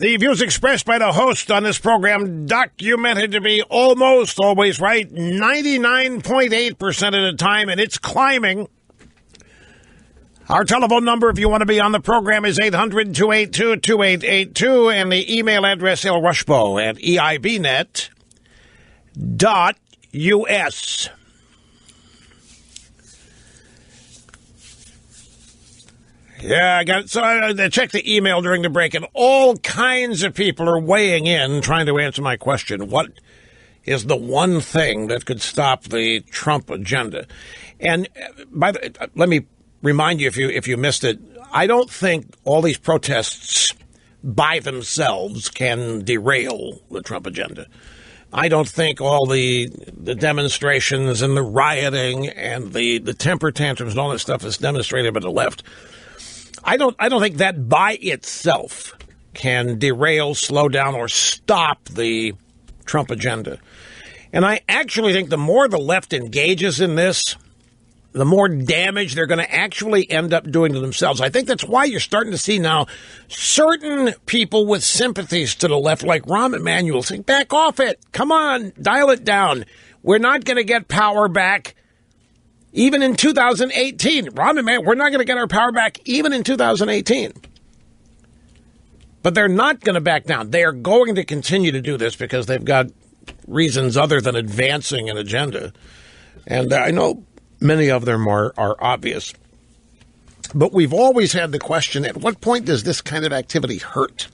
The views expressed by the host on this program documented to be almost always right 99.8% of the time, and it's climbing. Our telephone number, if you want to be on the program, is 800-282-2882, and the email address, lrushbo@eibnet.us. Yeah, I got it. So I checked the email during the break, and all kinds of people are weighing in, trying to answer my question. What is the one thing that could stop the Trump agenda? And let me remind you, if you missed it, I don't think all these protests by themselves can derail the Trump agenda. I don't think all the demonstrations and the rioting and the temper tantrums and all that stuff is demonstrated by the left. I don't think that by itself can derail, slow down, or stop the Trump agenda. And I actually think the more the left engages in this, the more damage they're going to actually end up doing to themselves. I think that's why you're starting to see now certain people with sympathies to the left, like Rahm Emanuel, saying, back off it. Come on, dial it down. We're not going to get power back. Even in 2018, Rahm Emanuel, we're not going to get our power back even in 2018. But they're not going to back down. They are going to continue to do this because they've got reasons other than advancing an agenda. And I know many of them are obvious. But we've always had the question, at what point does this kind of activity hurt?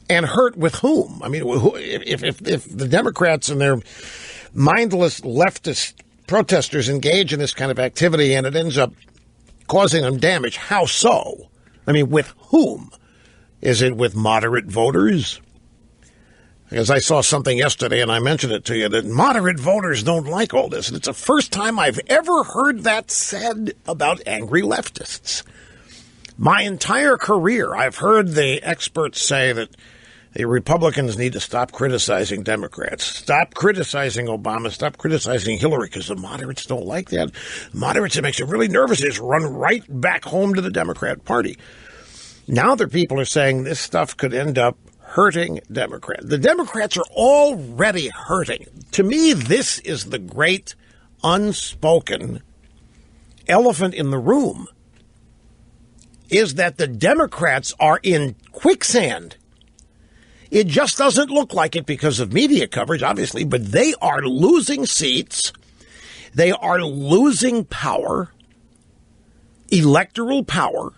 And hurt with whom? I mean, if the Democrats and their mindless leftist protesters engage in this kind of activity and it ends up causing them damage, how so? I mean, with whom? Is it with moderate voters? Because I saw something yesterday, and I mentioned it to you, that moderate voters don't like all this. And it's the first time I've ever heard that said about angry leftists. My entire career, I've heard the experts say that the Republicans need to stop criticizing Democrats, stop criticizing Obama, stop criticizing Hillary, because the moderates don't like that. The moderates, it makes them really nervous. They just run right back home to the Democrat Party. Now the people are saying this stuff could end up hurting Democrats. The Democrats are already hurting. To me, this is the great unspoken elephant in the room, is that the Democrats are in quicksand. It just doesn't look like it because of media coverage, obviously, but they are losing seats. They are losing power, electoral power.